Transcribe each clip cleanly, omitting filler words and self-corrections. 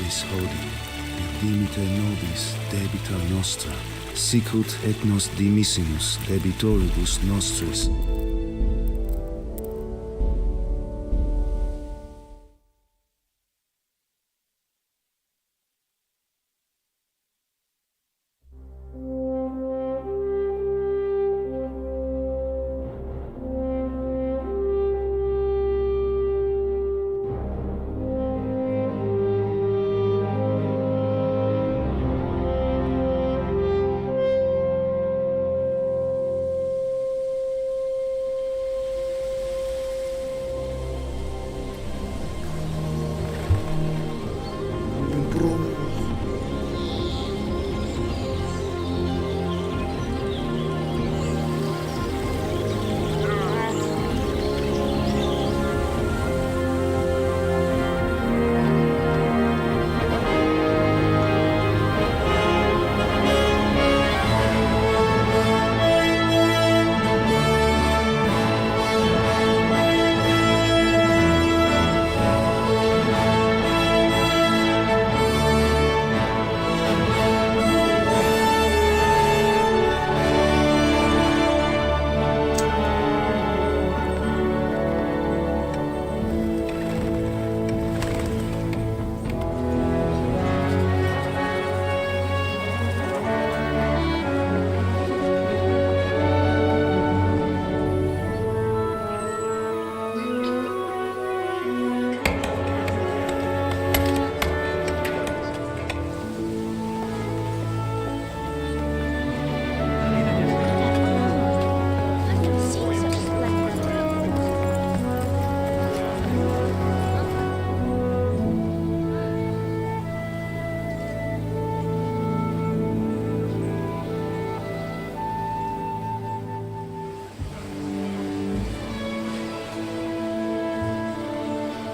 nobis hodie, et dimite nobis debita nostra, sicut et nos dimissimus debitoribus nostris.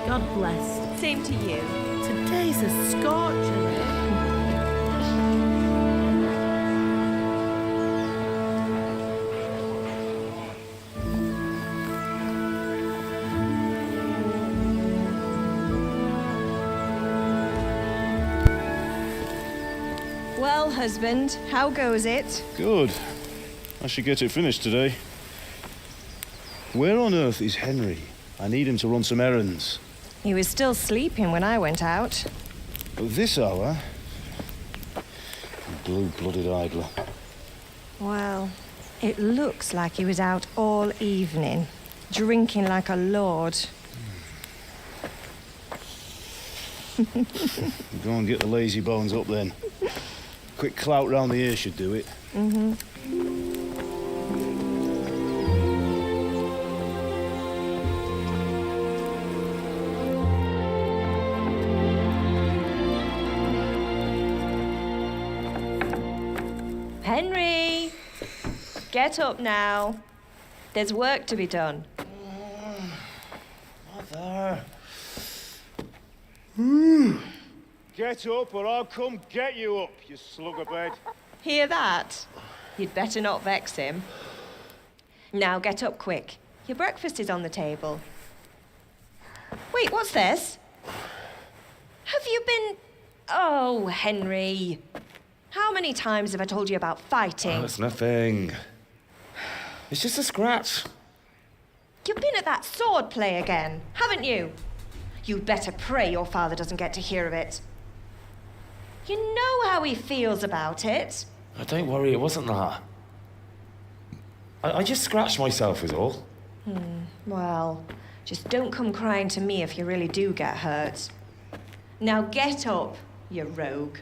God bless. Same to you. Today's a scorcher. Well, husband, how goes it? Good. I should get it finished today. Where on earth is Henry? I need him to run some errands. He was still sleeping when I went out. At this hour? Blue-blooded idler. Well, it looks like he was out all evening, drinking like a lord. Go and get the lazy bones up then. Quick clout round the ear should do it. Mm-hmm. Henry! Get up now. There's work to be done. Mother. Get up or I'll come get you up, you slugabed. Hear that? You'd better not vex him. Now get up quick. Your breakfast is on the table. Wait, what's this? Have you been... Oh, Henry. How many times have I told you about fighting? Oh, it's nothing. It's just a scratch. You've been at that sword play again, haven't you? You'd better pray your father doesn't get to hear of it. You know how he feels about it. Oh, don't worry, it wasn't that. I just scratched myself is all. Well, just don't come crying to me if you really do get hurt. Now get up, you rogue.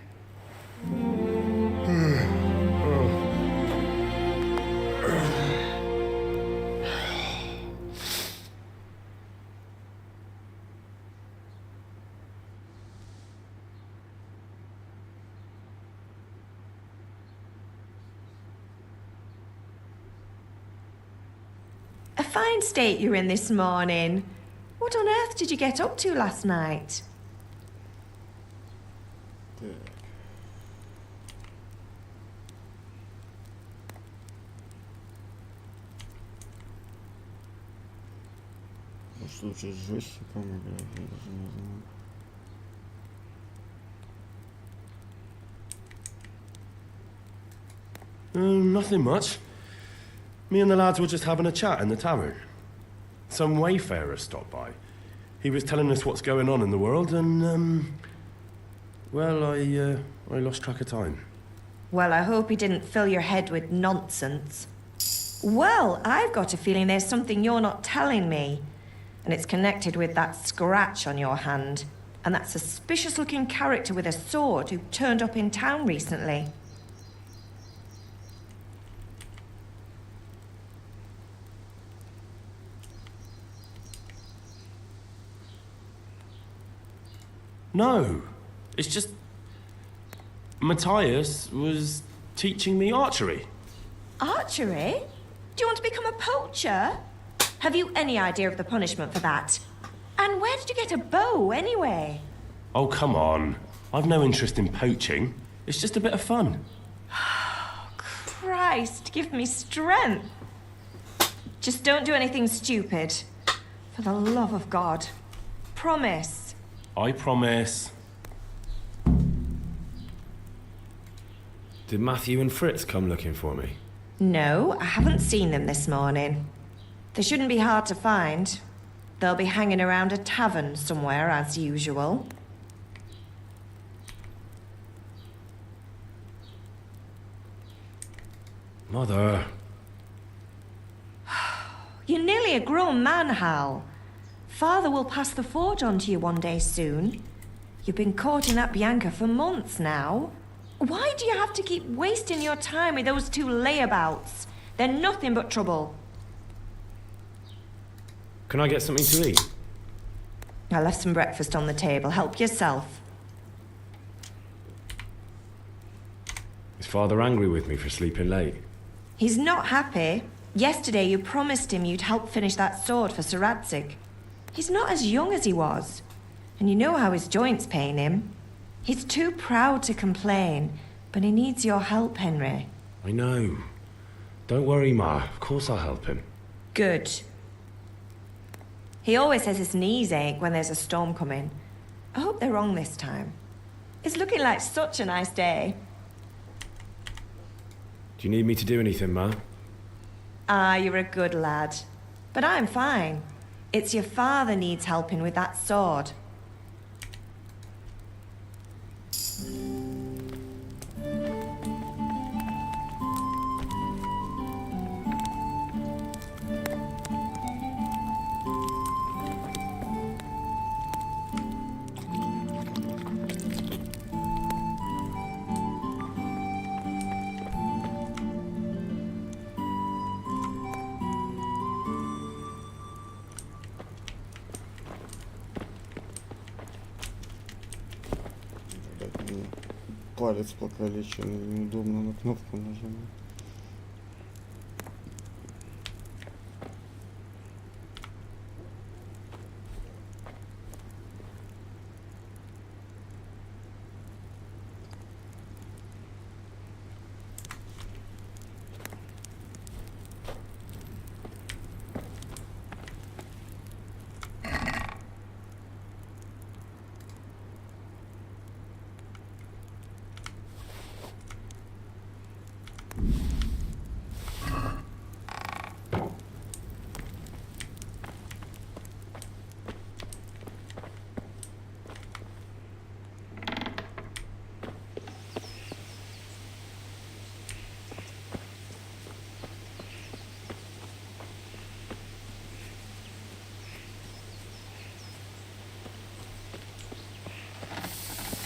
A fine state you're in this morning. What on earth did you get up to last night? В случае с жестоком Nothing much. Me and the lads were just having a chat in the tavern. Some wayfarer stopped by. He was telling us what's going on in the world, and, well, I lost track of time. Well, I hope he didn't fill your head with nonsense. Well, I've got a feeling there's something you're not telling me. And it's connected with that scratch on your hand. And that suspicious-looking character with a sword who turned up in town recently. No, it's just... Matthias was teaching me archery. Archery? Do you want to become a poacher? Have you any idea of the punishment for that? And where did you get a bow, anyway? Oh, come on. I've no interest in poaching. It's just a bit of fun. Christ, give me strength. Just don't do anything stupid. For the love of God. Promise. I promise. Did Matthew and Fritz come looking for me? No, I haven't seen them this morning. They shouldn't be hard to find. They'll be hanging around a tavern somewhere, as usual. Mother. You're nearly a grown man, Hal. Father will pass the forge on to you one day soon. You've been courting that Bianca for months now. Why do you have to keep wasting your time with those two layabouts? They're nothing but trouble. Can I get something to eat? I left some breakfast on the table. Help yourself. Is Father angry with me for sleeping late? He's not happy. Yesterday you promised him you'd help finish that sword for Sir Radzig. He's not as young as he was. And you know how his joints pain him. He's too proud to complain, but he needs your help, Henry. I know. Don't worry, Ma. Of course I'll help him. Good. He always says his knees ache when there's a storm coming. I hope they're wrong this time. It's looking like such a nice day. Do you need me to do anything, Ma? Ah, you're a good lad. But I'm fine. It's your father needs helping with that sword. Палец покалеченный, неудобно на кнопку нажимать.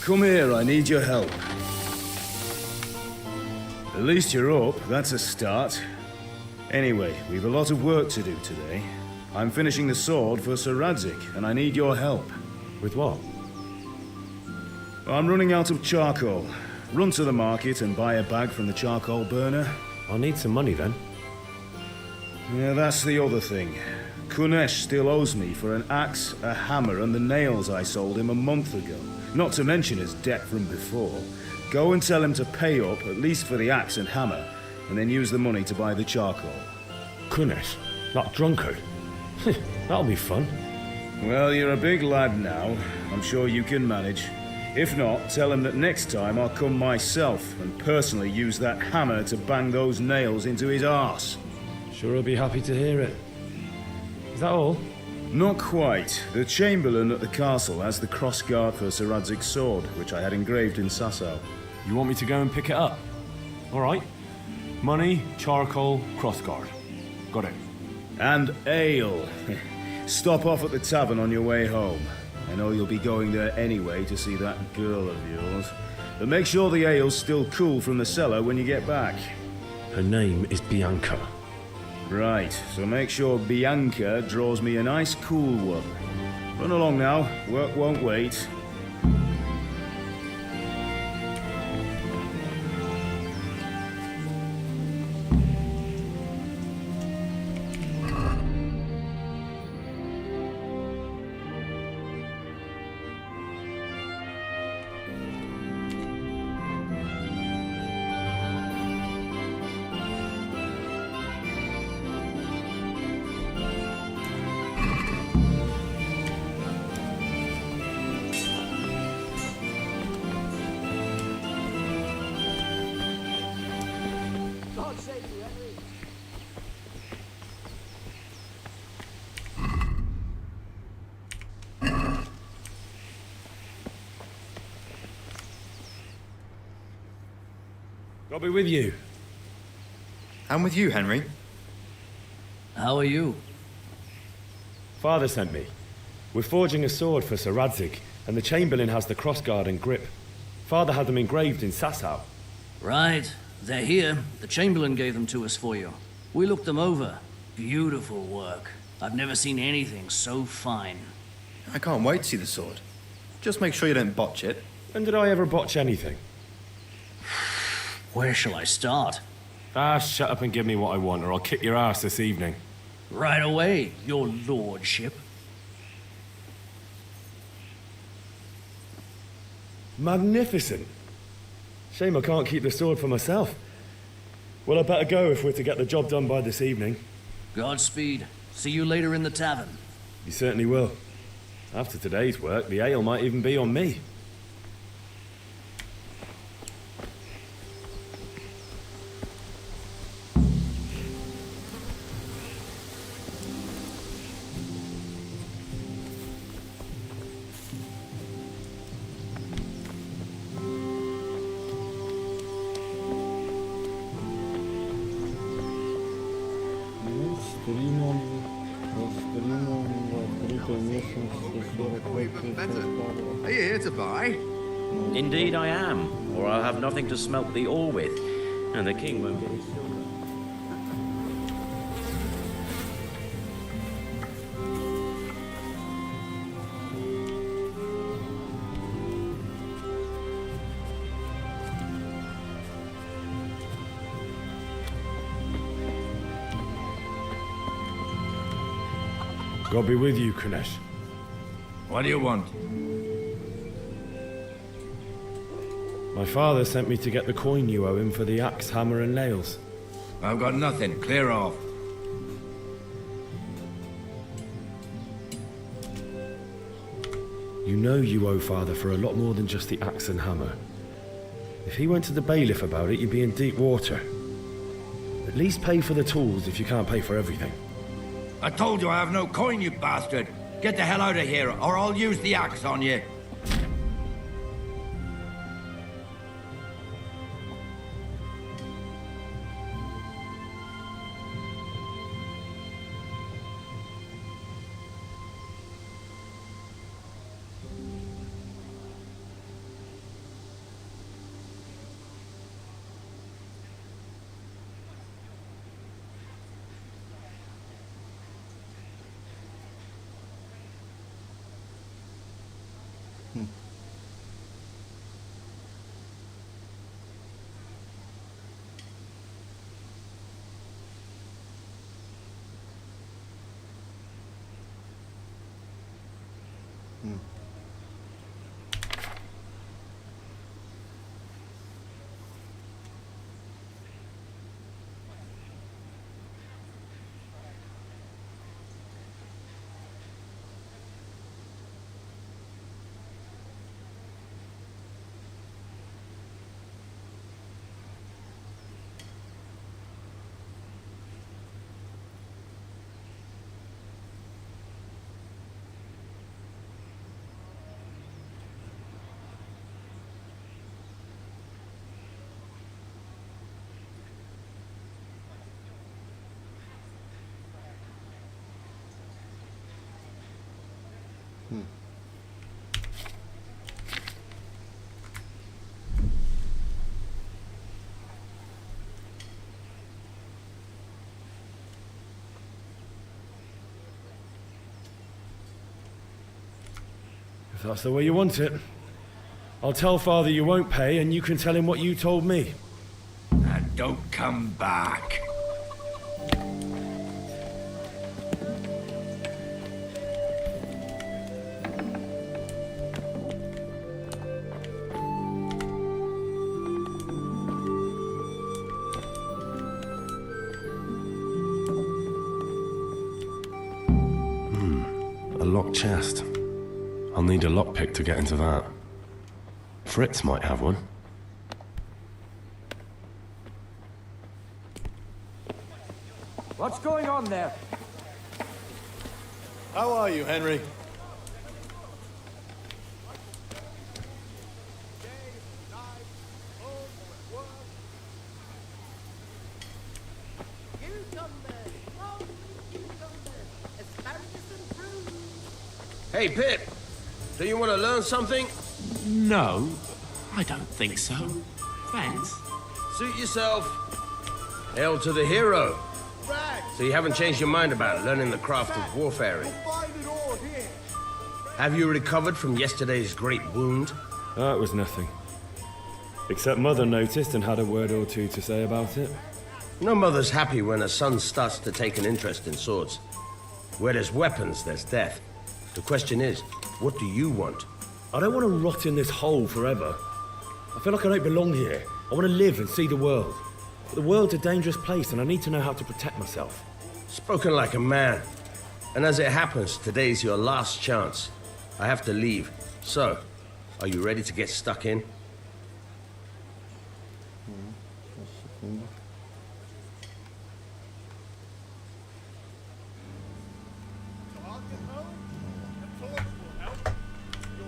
Come here, I need your help. At least you're up, that's a start. Anyway, we've a lot of work to do today. I'm finishing the sword for Sir Radzig, and I need your help. With what? I'm running out of charcoal. Run to the market and buy a bag from the charcoal burner. I'll need some money then. Yeah, that's the other thing. Kunesh still owes me for an axe, a hammer, and the nails I sold him a month ago. Not to mention his debt from before. Go and tell him to pay up, at least for the axe and hammer, and then use the money to buy the charcoal. Kunesh? That drunkard? That'll be fun. Well, you're a big lad now. I'm sure you can manage. If not, tell him that next time I'll come myself and personally use that hammer to bang those nails into his arse. Sure he'll be happy to hear it. Is that all? Not quite. The Chamberlain at the castle has the crossguard for Sir Radzig's sword, which I had engraved in Sasau. You want me to go and pick it up? All right. Money, charcoal, crossguard. Got it. And ale. Stop off at the tavern on your way home. I know you'll be going there anyway to see that girl of yours. But make sure the ale's still cool from the cellar when you get back. Her name is Bianca. Right, so make sure Bianca draws me a nice cool one. Run along now, work won't wait. I'll be with you. I'm with you, Henry. How are you? Father sent me. We're forging a sword for Sir Radzig, and the Chamberlain has the crossguard and grip. Father had them engraved in Sasau. Right. They're here. The Chamberlain gave them to us for you. We looked them over. Beautiful work. I've never seen anything so fine. I can't wait to see the sword. Just make sure you don't botch it. When did I ever botch anything? Where shall I start? Shut up and give me what I want, or I'll kick your ass this evening. Right away, your lordship. Magnificent. Shame I can't keep the sword for myself. Well, I better go if we're to get the job done by this evening. Godspeed. See you later in the tavern. You certainly will. After today's work, the ale might even be on me. Are you here to buy? Indeed I am, or I'll have nothing to smelt the ore with, and the king won't get his silver. God be with you, Kunesh. What do you want? My father sent me to get the coin you owe him for the axe, hammer, and nails. I've got nothing. Clear off. You know you owe father for a lot more than just the axe and hammer. If he went to the bailiff about it, you'd be in deep water. At least pay for the tools if you can't pay for everything. I told you I have no coin, you bastard. Get the hell out of here, or I'll use the axe on you. If that's the way you want it, I'll tell Father you won't pay, and you can tell him what you told me. And don't come back. A locked chest. I'll need a lockpick to get into that. Fritz might have one. What's going on there? How are you, Henry? Hey, Pip. Do you want to learn something? No, I don't think so. Thanks. Suit yourself. Hail to the hero. So you haven't changed your mind about learning the craft of warfaring? Have you recovered from yesterday's great wound? That was nothing. Except Mother noticed and had a word or two to say about it. No mother's happy when a son starts to take an interest in swords. Where there's weapons, there's death. The question is, what do you want? I don't want to rot in this hole forever. I feel like I don't belong here. I want to live and see the world. But the world's a dangerous place, and I need to know how to protect myself. Spoken like a man. And as it happens, today's your last chance. I have to leave. So, are you ready to get stuck in?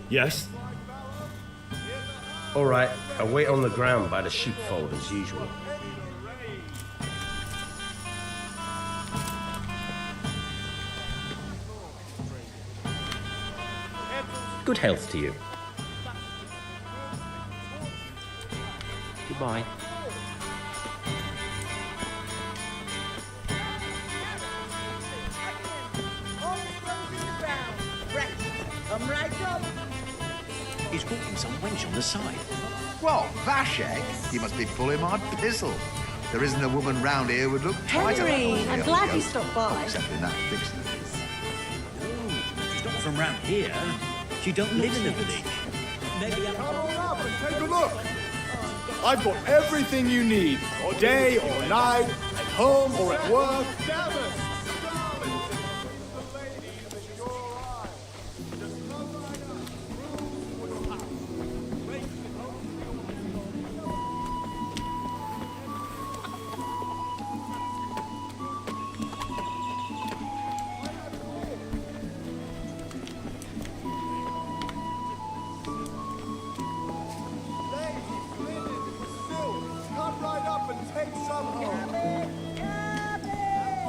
Yes? All right, I'll wait on the ground by the sheepfold as usual. Good health to you. Goodbye. Come right up. He's walking some wench on the side. What, Vashek? You must be pulling my pizzle. There isn't a woman round here would look quite Henry, I'm glad you stopped by. Except in that fixing of his. She's not from round here. She don't live in the village. Maybe Come on up and take a look. I've got everything you need, or day or night, at home or at work.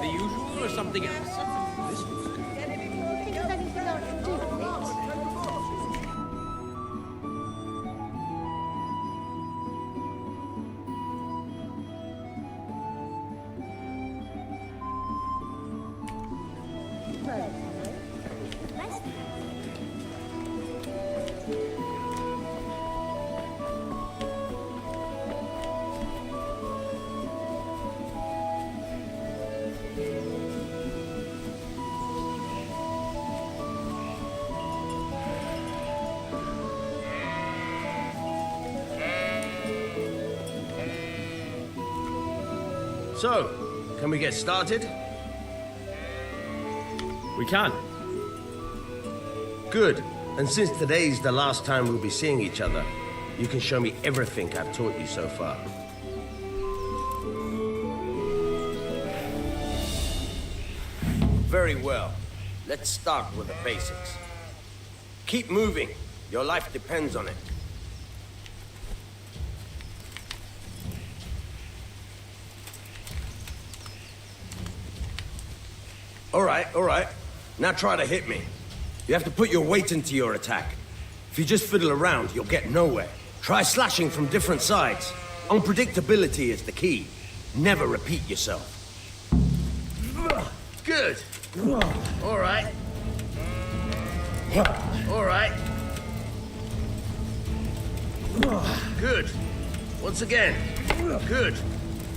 the usual or something else? This one's good. So, can we get started? We can. Good. And since today's the last time we'll be seeing each other, you can show me everything I've taught you so far. Very well. Let's start with the basics. Keep moving. Your life depends on it. All right. Now try to hit me. You have to put your weight into your attack. If you just fiddle around, you'll get nowhere. Try slashing from different sides. Unpredictability is the key. Never repeat yourself. Good. All right. All right. Good. Once again. Good.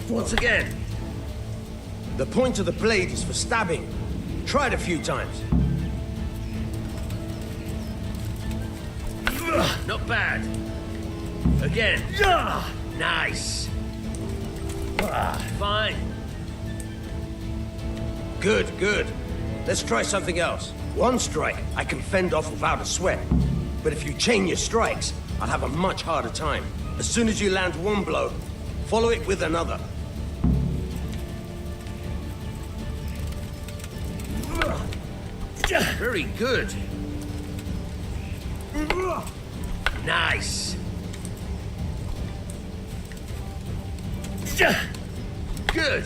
Once again. The point of the blade is for stabbing. Try it a few times. Not bad. Again. Nice. Fine. Good, good. Let's try something else. One strike I can fend off without a sweat. But if you chain your strikes, I'll have a much harder time. As soon as you land one blow, follow it with another. Very good. Nice. Good.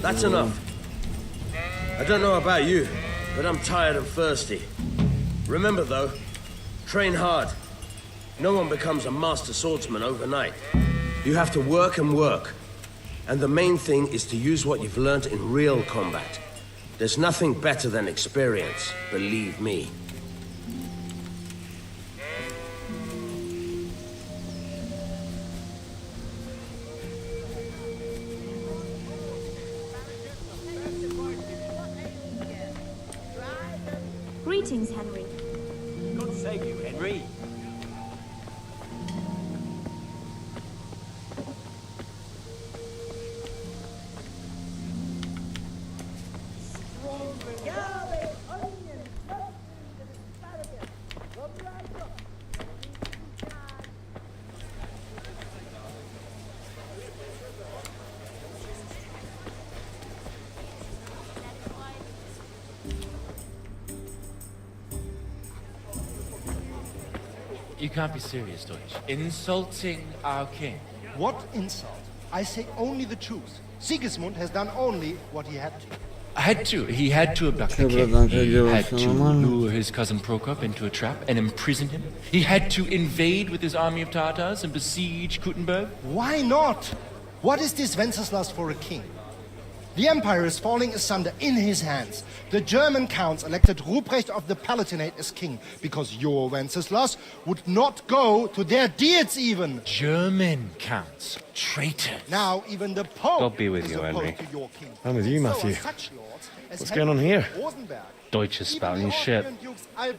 That's enough. I don't know about you, but I'm tired and thirsty. Remember though, train hard. No one becomes a master swordsman overnight. You have to work and work. And the main thing is to use what you've learned in real combat. There's nothing better than experience, believe me. Greetings, Henry. God save you, Henry. You can't be serious, Deutsch. Insulting our king. What insult? I say only the truth. Sigismund has done only what he had to. He had to abduct the king. He had to lure his cousin Prokop into a trap and imprison him. He had to invade with his army of Tatars and besiege Kuttenberg. Why not? What is this Wenceslas for a king? The empire is falling asunder in his hands. The German counts elected Ruprecht of the Palatinate as king because your Wenceslas would not go to their deeds even. German counts, traitors. Now even the Pope God be with is you, opposed Henry. to your king. I'm with you, Matthew. So are such lords as What's going on here? Rosenberg, Deutsch is spouting his shit.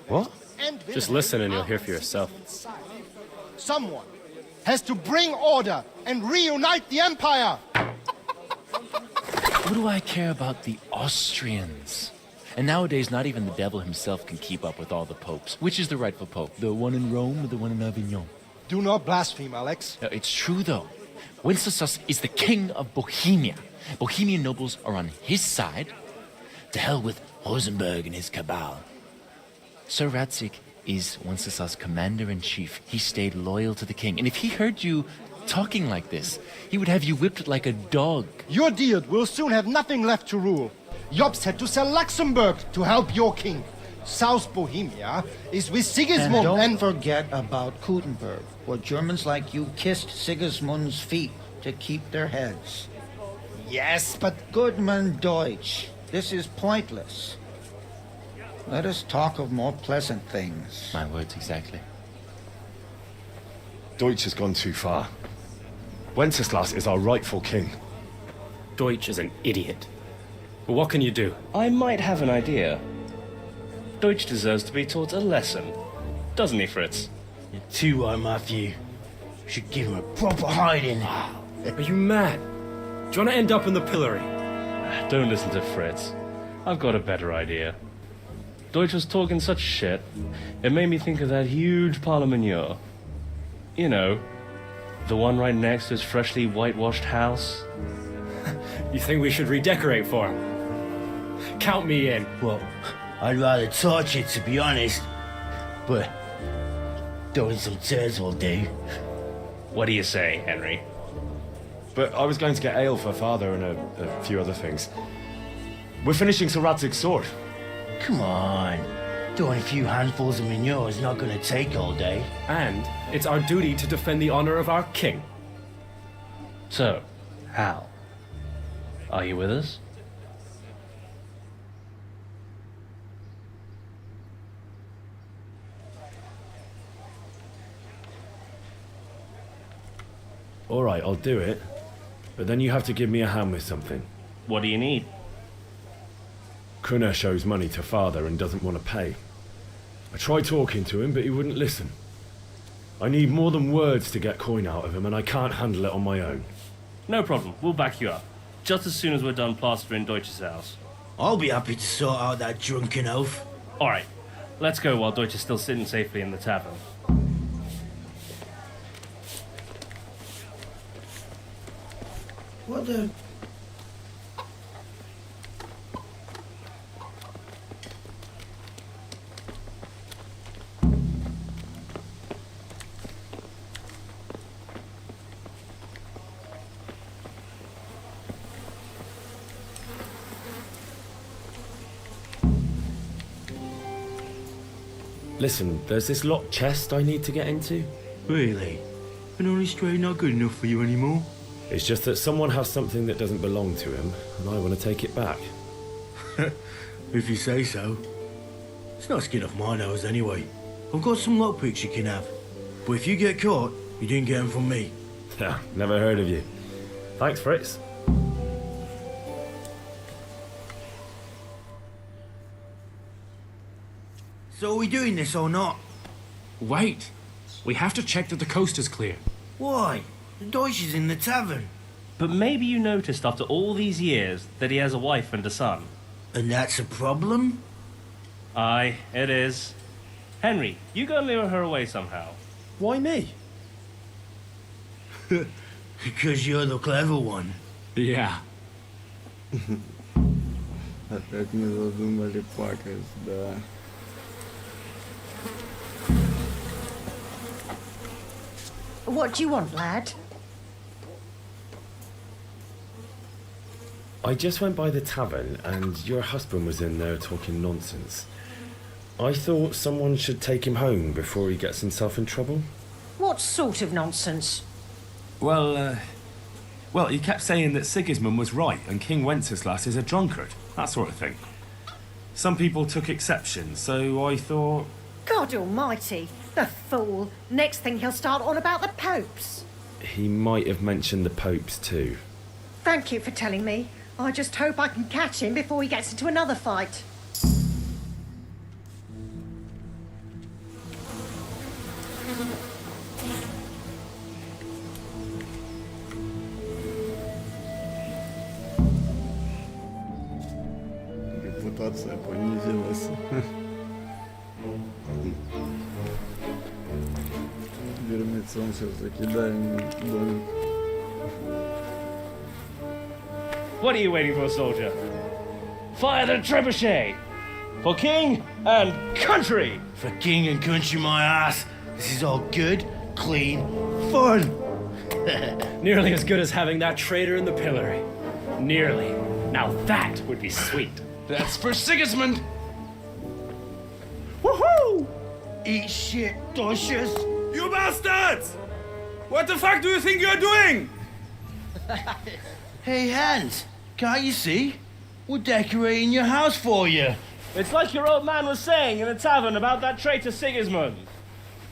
What? Just listen and you'll hear for yourself. Someone has to bring order and reunite the empire. What do I care about the Austrians? And nowadays, not even the devil himself can keep up with all the popes. Which is the rightful pope? The one in Rome or the one in Avignon? Do not blaspheme, Alex. No, it's true, though. Wenceslas is the king of Bohemia. Bohemian nobles are on his side. To hell with Rosenberg and his cabal. Sir Radzik is Wenceslas' commander-in-chief. He stayed loyal to the king. And if he heard you talking like this, he would have you whipped like a dog. Your Diet will soon have nothing left to rule. Jobst had to sell Luxembourg to help your king. South Bohemia is with Sigismund and don't forget about Kuttenberg, where Germans like you kissed Sigismund's feet to keep their heads. Yes, but... Goodman Deutsch, this is pointless. Let us talk of more pleasant things. My words exactly. Deutsch has gone too far. Wenceslas is our rightful king. Deutsch is an idiot. But what can you do? I might have an idea. Deutsch deserves to be taught a lesson. Doesn't he, Fritz? You're too right, Matthew. Should give him a proper hiding. Are you mad? Do you want to end up in the pillory? Don't listen to Fritz. I've got a better idea. Deutsch was talking such shit, it made me think of that huge parliament. You know, the one right next to his freshly whitewashed house. You think we should redecorate for him? Count me in. Well, I'd rather torch it, to be honest. But throwing some turds will do. What do you say, Henry? but I was going to get ale for Father and a few other things. We're finishing Sir Radzig's sword. Come on. Doing a few handfuls of manure is not going to take all day. And it's our duty to defend the honor of our king. So, Hal, are you with us? All right, I'll do it. But then you have to give me a hand with something. What do you need? Kunesh owes money to Father and doesn't want to pay. I tried talking to him, but he wouldn't listen. I need more than words to get coin out of him, and I can't handle it on my own. No problem, we'll back you up. Just as soon as we're done plastering Deutsch's house. I'll be happy to sort out that drunken oaf. All right, let's go while Deutsch is still sitting safely in the tavern. What the... Listen, there's this locked chest I need to get into. Really? An honest trade not good enough for you anymore? It's just that someone has something that doesn't belong to him, and I want to take it back. If you say so. It's not skin off my nose anyway. I've got some lockpicks you can have. But if you get caught, you didn't get them from me. Yeah, never heard of you. Thanks, Fritz. So are we doing this or not? Wait. We have to check that the coast is clear. Why? The Deutsch is in the tavern. But maybe you noticed after all these years that he has a wife and a son. And that's a problem? Aye, it is. Henry, you go and lure her away somehow. Why me? Because you're the clever one. Yeah. Опять не задумали плакать, да. What do you want, lad? I just went by the tavern and your husband was in there talking nonsense. I thought someone should take him home before he gets himself in trouble. What sort of nonsense? Well, he kept saying that Sigismund was right and King Wenceslas is a drunkard, that sort of thing. Some people took exception, so I thought... God almighty, the fool. Next thing he'll start on about the popes. He might have mentioned the popes too. Thank you for telling me. I just hope I can catch him before he gets into another fight. Репутация понизилась. Вернется он сейчас закидаем домик. What are you waiting for, soldier? Fire the trebuchet! For king and country! For king and country, my ass. This is all good, clean, fun. Nearly as good as having that traitor in the pillory. Nearly. Now that would be sweet. That's for Sigismund! Woohoo! Eat shit, Deutsches. You bastards! What the fuck do you think you're doing? Hey, Hans, can't you see? We're decorating your house for you. It's like your old man was saying in the tavern about that traitor Sigismund.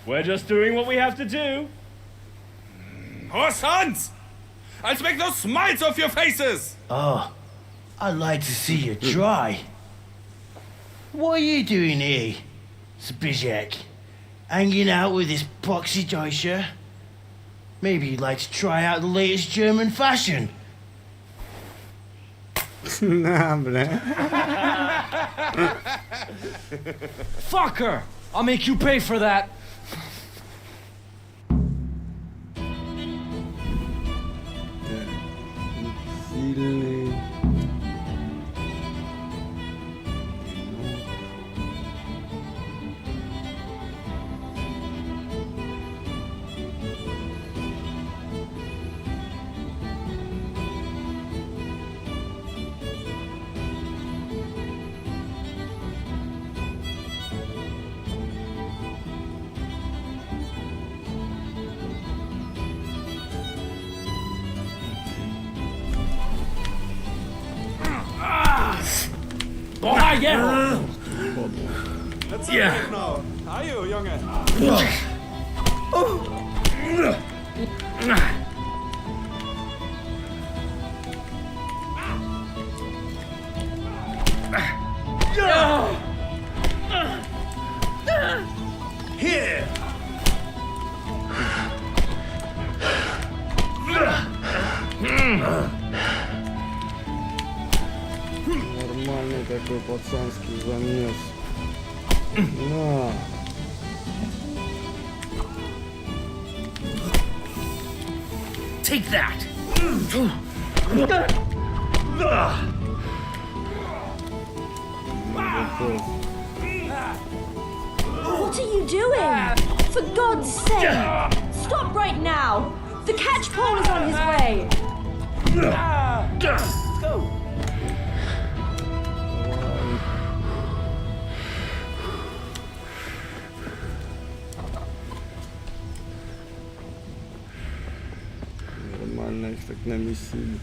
We're just doing what we have to do. Our sons! I'll make those smiles off your faces! Oh, I'd like to see you try. What are you doing here, Zbizek? Hanging out with this poxy Deutscher? Maybe you'd like to try out the latest German fashion. На, бля. Fucker! I'll make you pay for that. Сильный. Yeah. Yeah. Nou, ajo, jongen. Here! Нормальный такой пацанский замес. На. Take that. What are you doing? For God's sake! Stop right now! The catch pole is on his way! Go! Нормально их так намесили.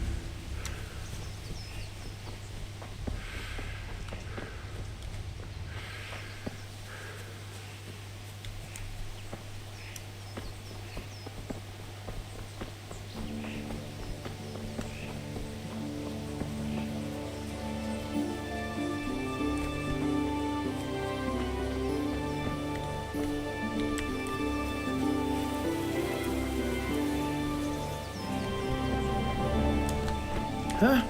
Huh?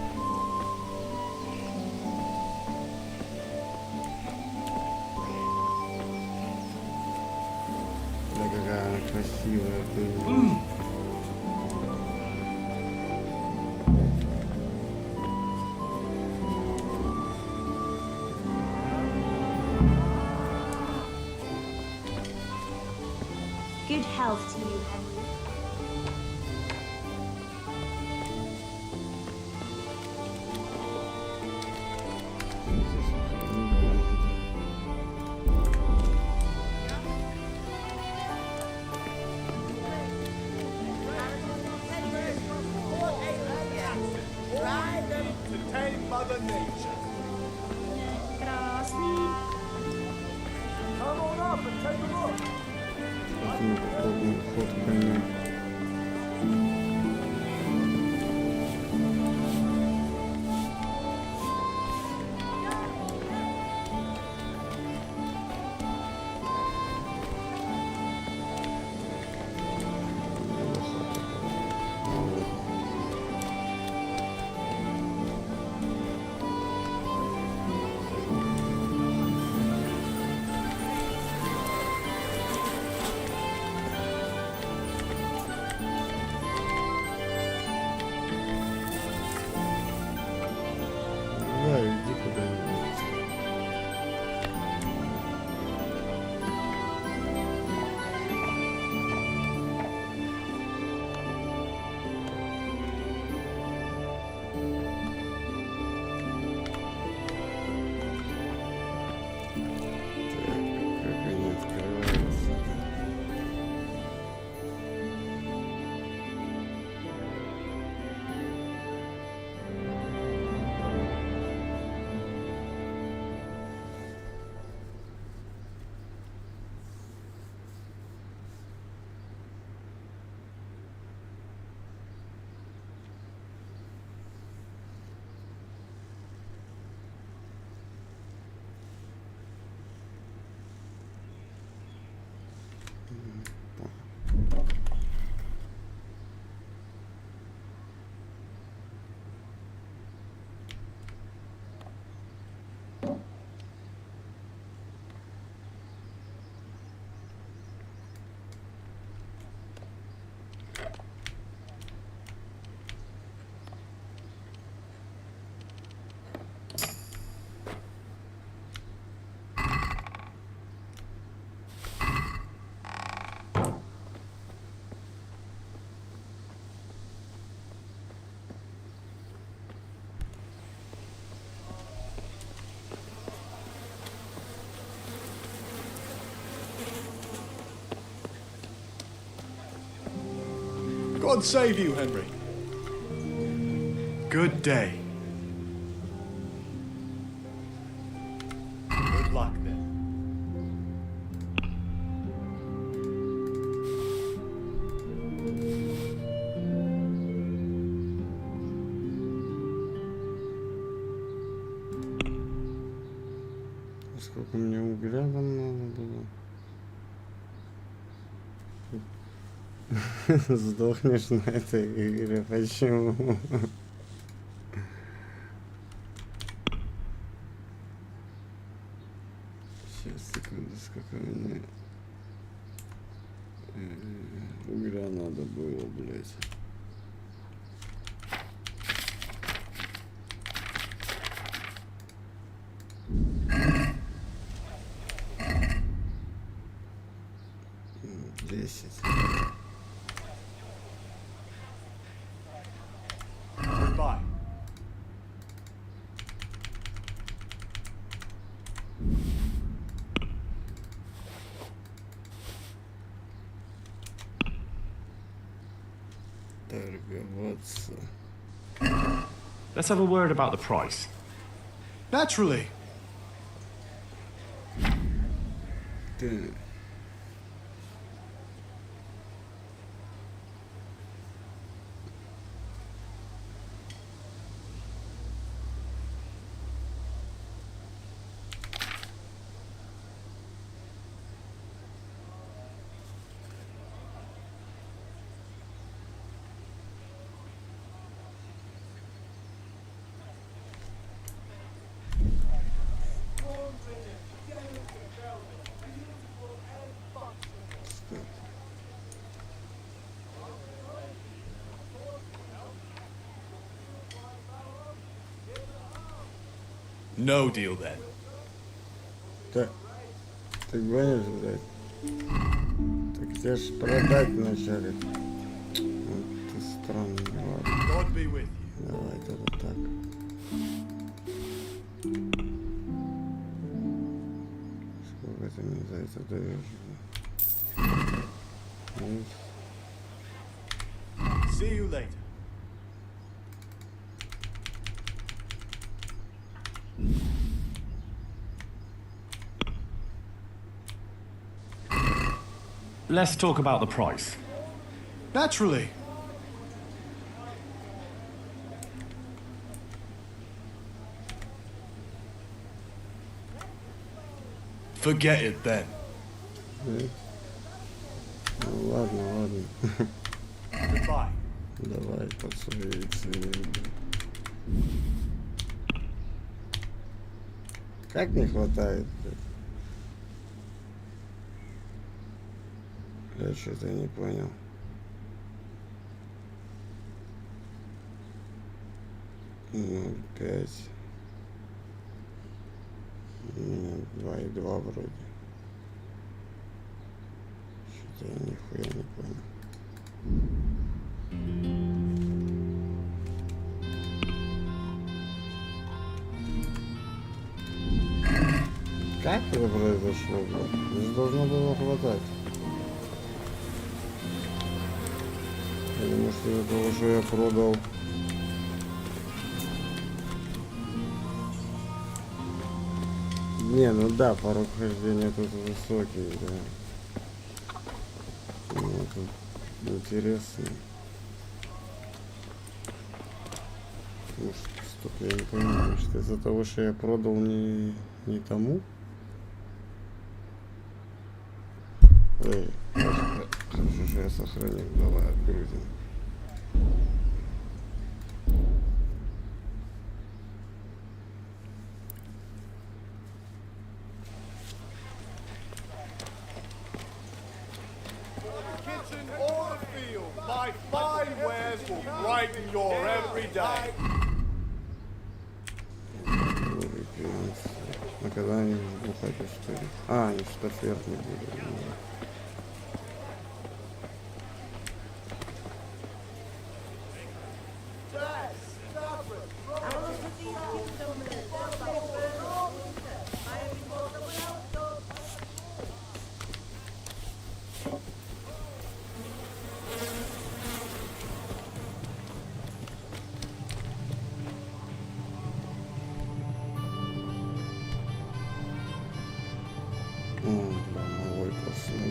Да какая она красивая была. Good health to you, Henry. To tame Mother Nature. Come on up and take a look. Попробуем ход коня. Да, иди куда-нибудь. Так, как они открываются? God save you, Henry. Good day. Сколько мне угля там надо было? Сдохнешь на этой игре. Почему? Сейчас, секунду, сколько мне угля надо было, блять. Goodbye. Торговаться. Let's have a word about the price. Naturally. Ты. No deal then. Так, ты гонишь, блядь? Так тебе ж продать вначале. Вот ты странный, ладно. God be with you. Давай тогда так. Сколько ты мне за это даешь? See you later. Let's talk about the price. Naturally. Forget it then. Ну ладно, ладно. Goodbye. Давай подсуетиться. Как не хватает? Я что-то не понял. Ну, 5. У меня 2,2 вроде. Что-то я нихуя не понял. Как это произошло, блядь? Здесь должно было хватать. Потому что из-за того, что я продал не, ну да, порог хождения тут высокий, да. Ну, тут интересно. Может, стоп, я не понимаю, что из-за того, что я продал не тому. Эй, хорошо, что я сохранил. Давай отгрузим. Kitchen or the field, my fine wares will brighten your every day. А когда они бухать, что ли? А, они штафет не будут. Новый посмотрим.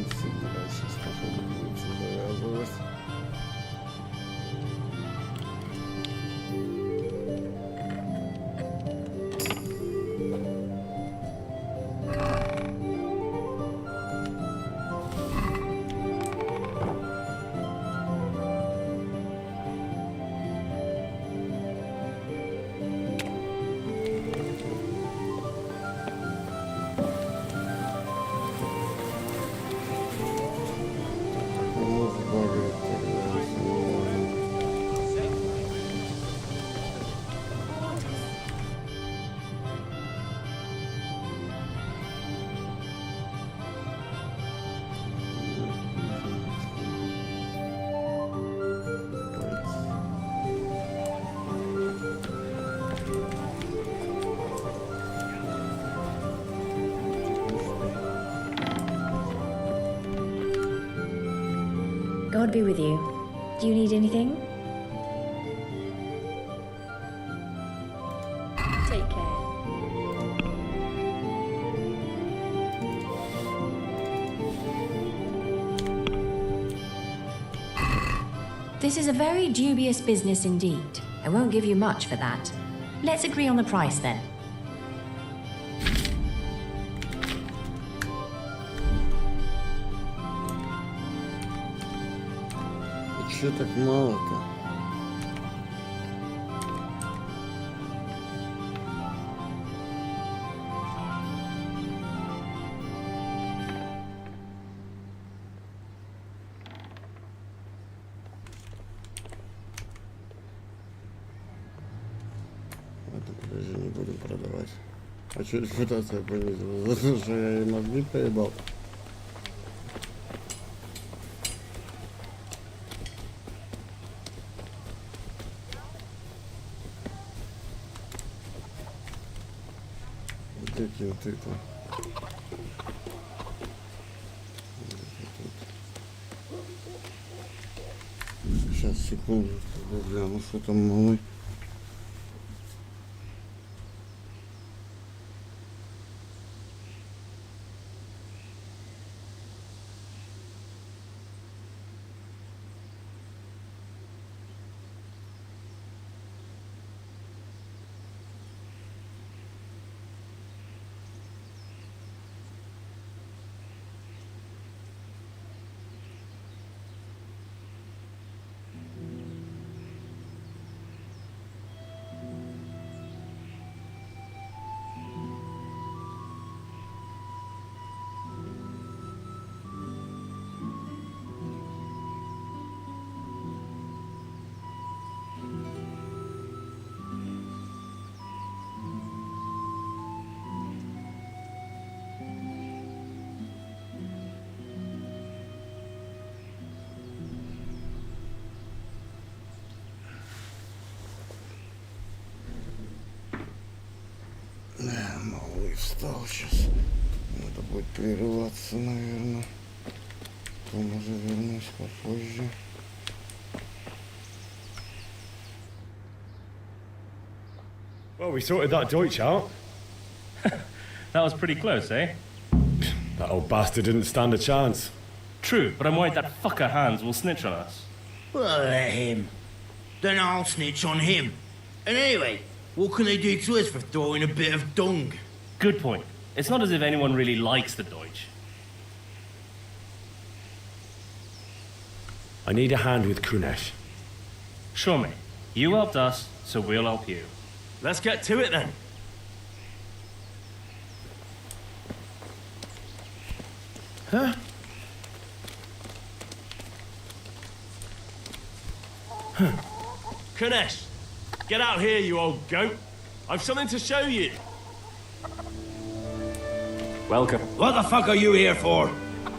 God be with you. Do you need anything? Take care. This is a very dubious business indeed. I won't give you much for that. Let's agree on the price then. Чё так мало-то? Подожди, не будем продавать. А что репутация понизила? За то, что я им мозги поебал. Какие вот это. Сейчас, секунду, гляну, что там малый. Малый встал сейчас. Надо будет прерываться, наверное. Потом уже вернусь попозже. Well, we sorted that Deutsch out. That was pretty close, eh? That old bastard didn't stand a chance. True, but I'm worried that fucker Hans will snitch on us. Well, let him. Then I'll snitch on him. And anyway, what can they do to us for throwing a bit of dung? Good point. It's not as if anyone really likes the Deutsch. I need a hand with Kunesh. Sure, mate. You helped us, so we'll help you. Let's get to it then. Huh? Kunesh, get out here, you old goat. I've something to show you. Welcome. What the fuck are you here for? Do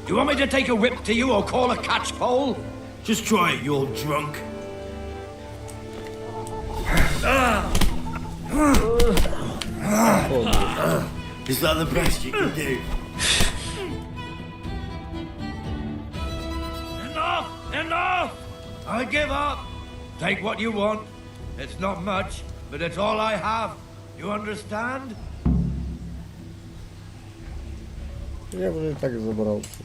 you want me to take a whip to you or call a catchpole? Just try it, you old drunk. Is that the best you can do? Enough! Enough! I give up. Take what you want. It's not much, but it's all I have. You understand? Я уже и так забрался.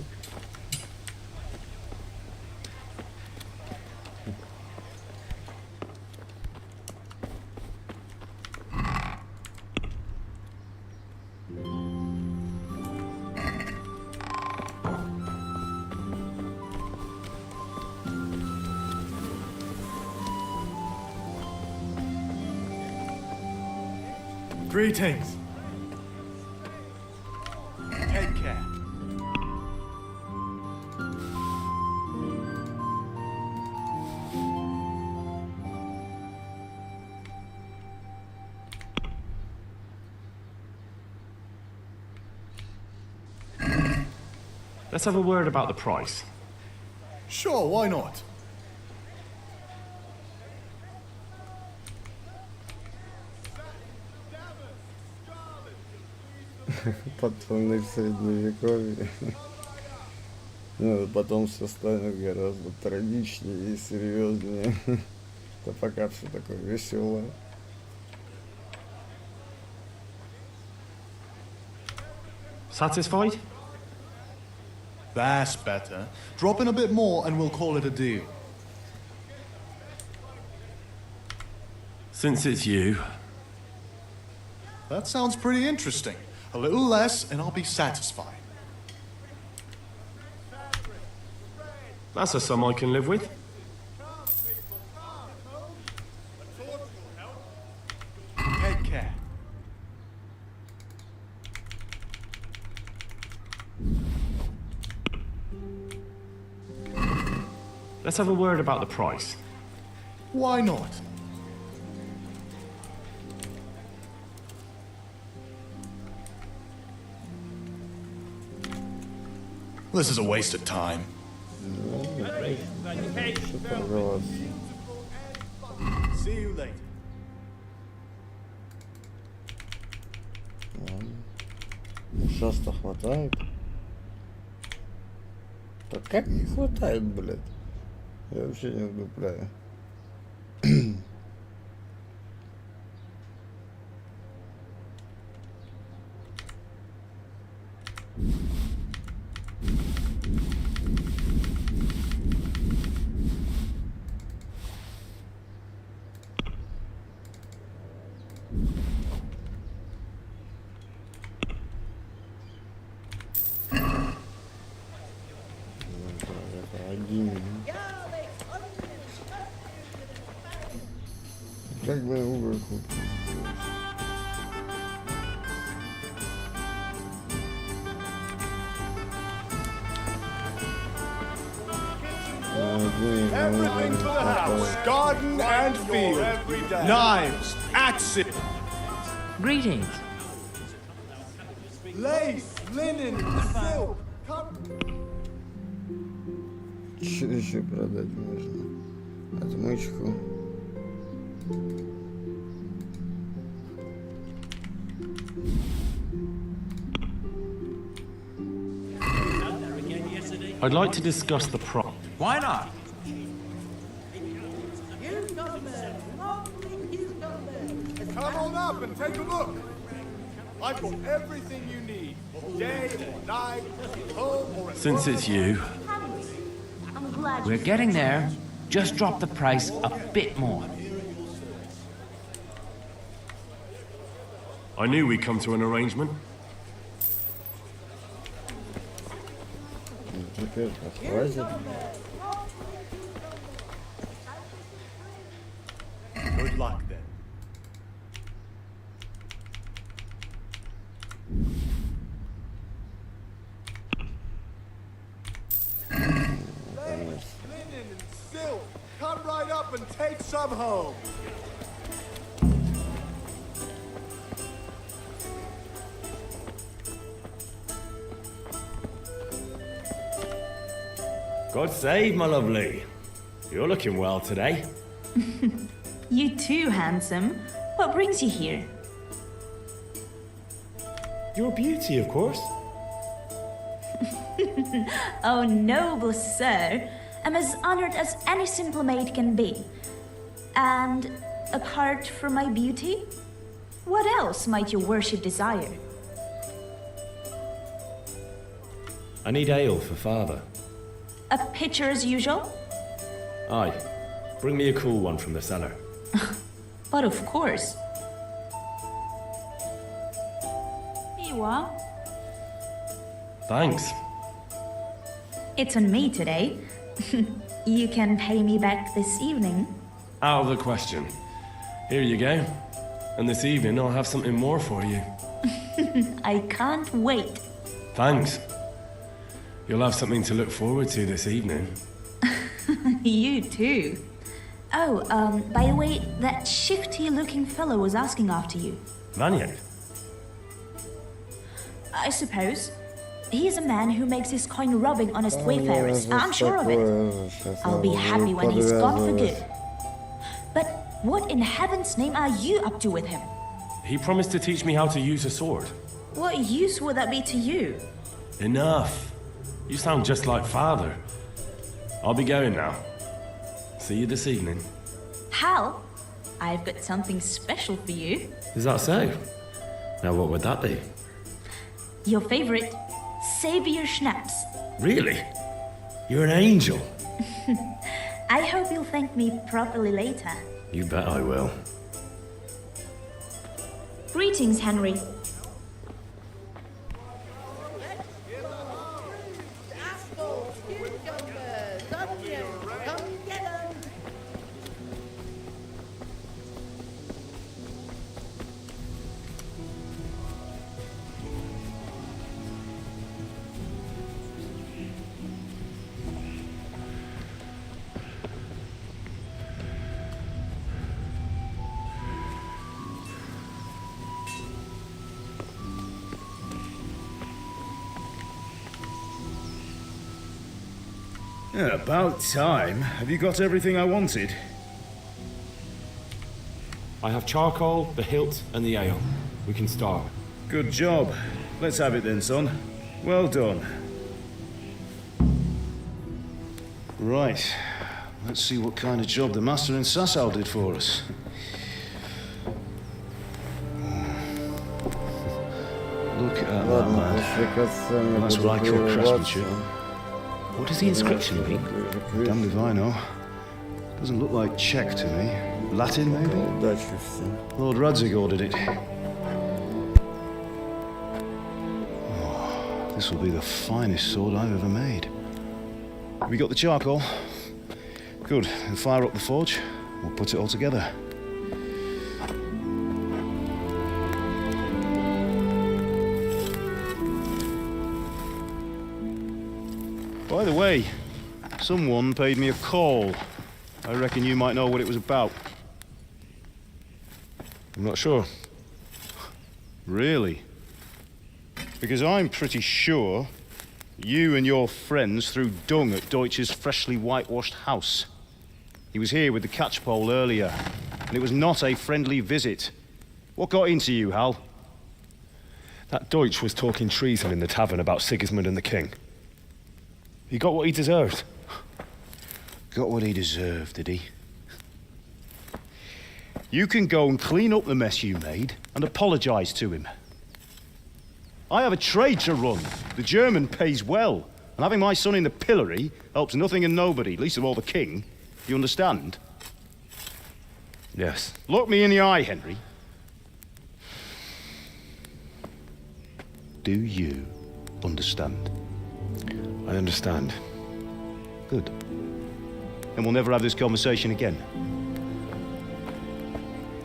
Greetings. Take care. Let's have a word about the price. Sure, why not? Пацаны в средневековье. Ну, потом все станет гораздо трагичнее и серьезнее. Это пока все такое веселое. Satisfied? That's better. Drop in a bit more and we'll call it a deal. Since it's you. That sounds pretty interesting. A little less and I'll be satisfied. That's a sum I can live with. Take care. Let's have a word about the price. Why not? This is a waste of time. See you later. Ужасно хватает. Да как не хватает, блядь? Я вообще не вдупляю. Как бы угол купить? Everything for the house, garden and field. Knives, axes. Greetings. Lace, linen, silk. Что еще продать можно? Отмычку. I'd like to discuss the price. Why not? Come on up and take a look. I've got everything you need. Day or night, home or at Since it's you. I'm glad we're getting there. Just drop the price a bit more. I knew we'd come to an arrangement. Теперь подхватит. Good luck then. Lace, linen, and silk. Come right up and take some home. God save, my lovely. You're looking well today. You too, handsome. What brings you here? Your beauty, of course. Oh, noble sir. I'm as honored as any simple maid can be. And apart from my beauty, what else might your worship desire? I need ale for father. A pitcher as usual? Aye. Bring me a cool one from the cellar. But of course. Here you are. Thanks. It's on me today. You can pay me back this evening. Out of the question. Here you go. And this evening I'll have something more for you. I can't wait. Thanks. You'll have something to look forward to this evening. You too. Oh, by the way, that shifty-looking fellow was asking after you. Vanya? I suppose. He is a man who makes his coin robbing honest wayfarers. I'm sure of it. I'll be happy when he's gone for good. But what in heaven's name are you up to with him? He promised to teach me how to use a sword. What use would that be to you? Enough. You sound just like Father. I'll be going now. See you this evening. Hal, I've got something special for you. Is that so? Now what would that be? Your favorite Savior Schnapps. Really? You're an angel. I hope you'll thank me properly later. You bet I will. Greetings, Henry. Yeah, about time. Have you got everything I wanted? I have charcoal, the hilt, and the ale. We can start. Good job. Let's have it then, son. Well done. Right. Let's see what kind of job the master in Sasau did for us. Look at that, man. That's what I call craftsmanship. What does the inscription mean? Damned if I know. Doesn't look like Czech to me. Latin, maybe? Lord Radzig ordered it. Oh, this will be the finest sword I've ever made. Have you got the charcoal? Good. Then fire up the forge. We'll put it all together. By the way, someone paid me a call. I reckon you might know what it was about. I'm not sure. Really? Because I'm pretty sure you and your friends threw dung at Deutsch's freshly whitewashed house. He was here with the catchpole earlier, and it was not a friendly visit. What got into you, Hal? That Deutsch was talking treason in the tavern about Sigismund and the king. He got what he deserved. Got what he deserved, did he? You can go and clean up the mess you made and apologize to him. I have a trade to run. The German pays well, and having my son in the pillory helps nothing and nobody, least of all the king. You understand? Yes. Look me in the eye, Henry. Do you understand? I understand. Good. And we'll never have this conversation again.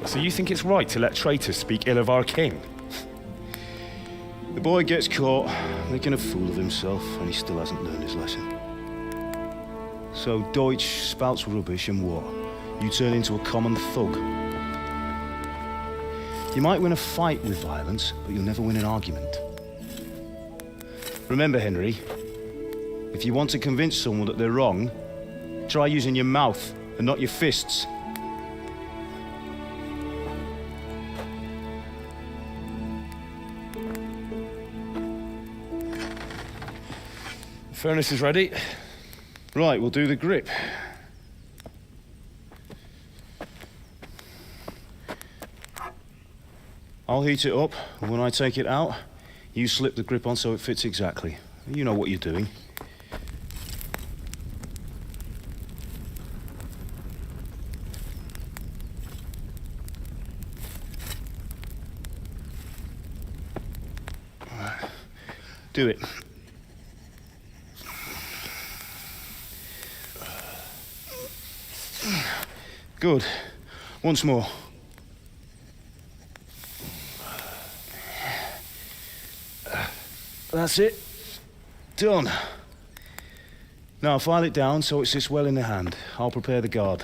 So you think it's right to let traitors speak ill of our king? The boy gets caught making a fool of himself, and he still hasn't learned his lesson. So Deutsch spouts rubbish, and what? You turn into a common thug. You might win a fight with violence, but you'll never win an argument. Remember, Henry, if you want to convince someone that they're wrong, try using your mouth and not your fists. The furnace is ready. Right, we'll do the grip. I'll heat it up, and when I take it out, you slip the grip on so it fits exactly. You know what you're doing. Do it. Good. Once more. That's it. Done. Now file it down so it sits well in the hand. I'll prepare the guard.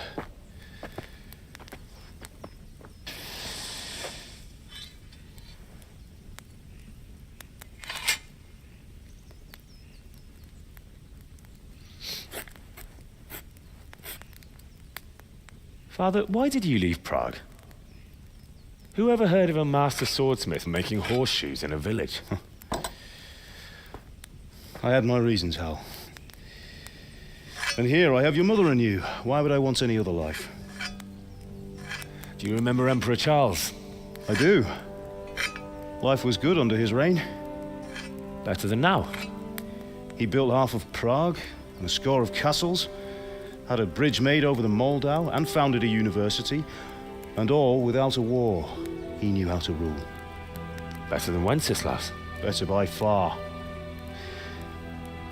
Father, why did you leave Prague? Who ever heard of a master swordsmith making horseshoes in a village? I had my reasons, Hal. And here I have your mother and you. Why would I want any other life? Do you remember Emperor Charles? I do. Life was good under his reign. Better than now. He built half of Prague and a score of castles, had a bridge made over the Moldau, and founded a university, and all without a war. He knew how to rule. Better than Wenceslas. Better by far.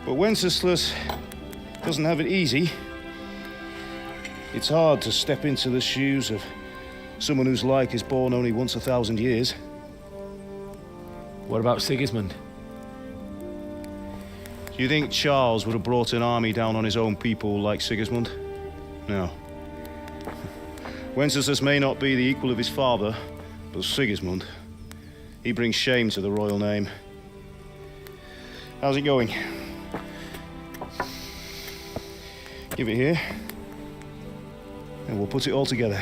But Wenceslas doesn't have it easy. It's hard to step into the shoes of someone whose like is born only once 1,000 years. What about Sigismund? Do you think Charles would have brought an army down on his own people like Sigismund? No. Wenceslas may not be the equal of his father, but Sigismund, he brings shame to the royal name. How's it going? Give it here, and we'll put it all together.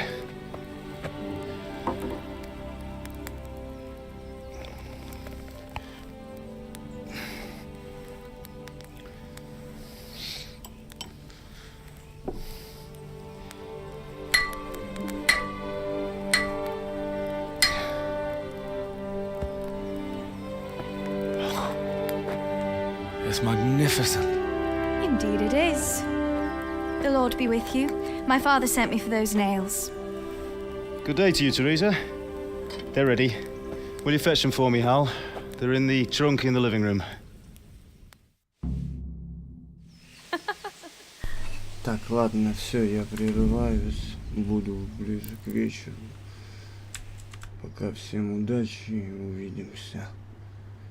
It's magnificent. Indeed it is. The Lord be with you. My father sent me for those nails. Good day to you, Teresa. They're ready. Will you fetch them for me, Hal? They're in the trunk in the living room. Так, ладно, все, я прерываюсь. Буду ближе к вечеру. Пока всем удачи и увидимся.